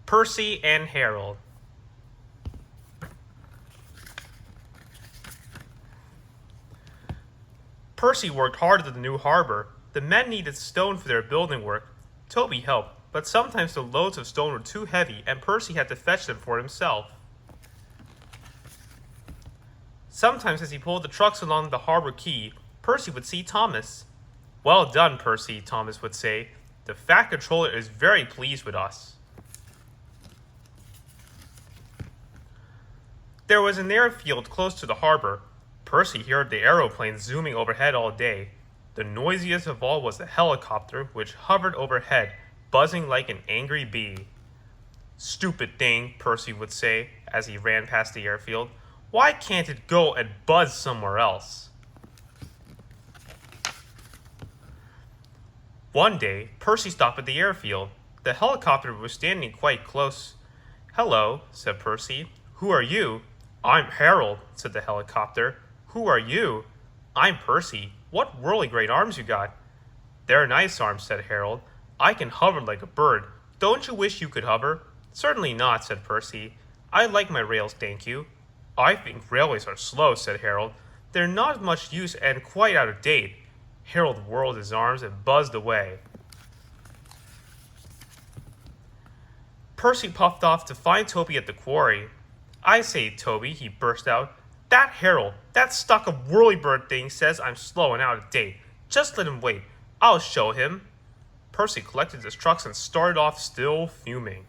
Percy and Harold. Percy worked hard at the new harbor. The men needed stone for their building work. Toby helped, but sometimes the loads of stone were too heavy and Percy had to fetch them for himself. Sometimes as he pulled the trucks along the harbor quay, Percy would see Thomas. "Well done, Percy," Thomas would say. "The Fat Controller is very pleased with us." There was an airfield close to the harbor. Percy heard the aeroplanes zooming overhead all day. The noisiest of all was the helicopter, which hovered overhead, buzzing like an angry bee. "Stupid thing," Percy would say as he ran past the airfield. "Why can't it go and buzz somewhere else?" One day, Percy stopped at the airfield. The helicopter was standing quite close. "Hello," said Percy. "Who are you?" "I'm Harold," said the helicopter. "Who are you?" "I'm Percy. What whirly great arms you got." "They're nice arms," said Harold. "I can hover like a bird. Don't you wish you could hover?" "Certainly not," said Percy. "I like my rails, thank you." "I think railways are slow," said Harold. "They're not much use and quite out of date." Harold whirled his arms and buzzed away. Percy puffed off to find Toby at the quarry. "I say, Toby," he burst out, "that Harold, that stuck-up whirlybird thing says I'm slow and out of date. Just let him wait. I'll show him." Percy collected his trucks and started off, still fuming.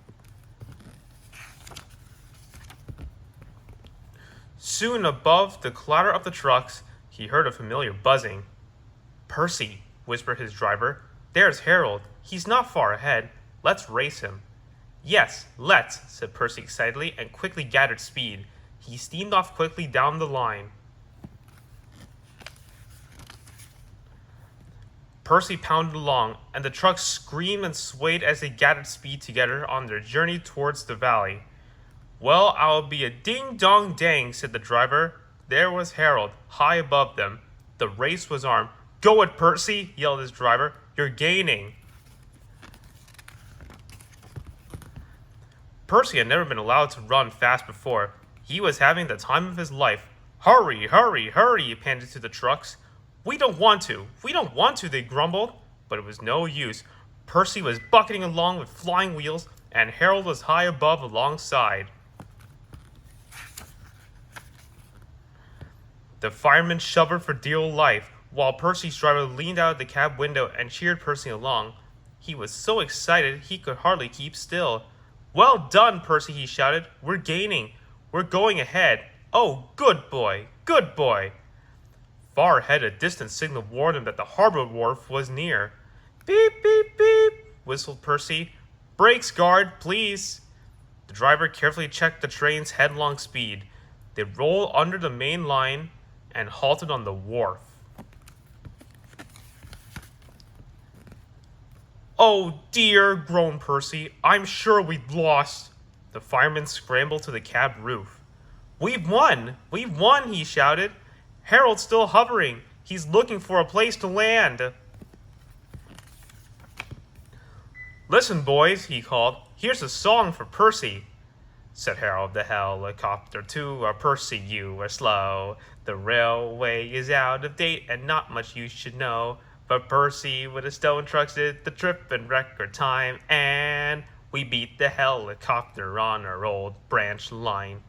Soon above the clatter of the trucks, he heard a familiar buzzing. "Percy," whispered his driver, "there's Harold. He's not far ahead. Let's race him." "Yes, let's," said Percy excitedly, and quickly gathered speed. He steamed off quickly down the line. Percy pounded along, and the trucks screamed and swayed as they gathered speed together on their journey towards the valley. "Well, I'll be a ding-dong-dang," said the driver. There was Harold, high above them. The race was on. "Go it, Percy!" yelled his driver. "You're gaining." Percy had never been allowed to run fast before. He was having the time of his life. "Hurry, hurry, hurry," he panted to the trucks. We don't want to," they grumbled. But it was no use. Percy was bucketing along with flying wheels, and Harold was high above alongside. The fireman shivered for dear life, while Percy's driver leaned out of the cab window and cheered Percy along. He was so excited he could hardly keep still. "Well done, Percy," he shouted. "We're gaining. We're going ahead. Oh, good boy, good boy." Far ahead, a distant signal warned him that the harbor wharf was near. "Beep, beep, beep," whistled Percy. "Brakes, guard, please." The driver carefully checked the train's headlong speed. They rolled under the main line and halted on the wharf. "Oh dear," groaned Percy. "I'm sure we've lost." The fireman scrambled to the cab roof. We've won, he shouted. "Harold's still hovering. He's looking for a place to land." "Listen, boys," he called. "Here's a song for Percy." Said Harold the helicopter to Percy, "You are slow. The railway is out of date and not much you should know. But Percy with his stone trucks did the trip in record time, and we beat the helicopter on our old branch line."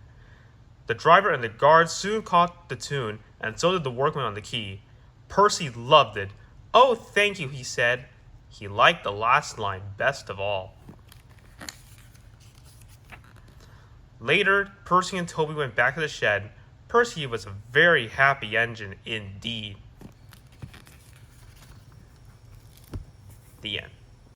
The driver and the guard soon caught the tune, and so did the workmen on the quay. Percy loved it. "Oh, thank you," he said. He liked the last line best of all. Later, Percy and Toby went back to the shed. Percy was a very happy engine indeed. The end.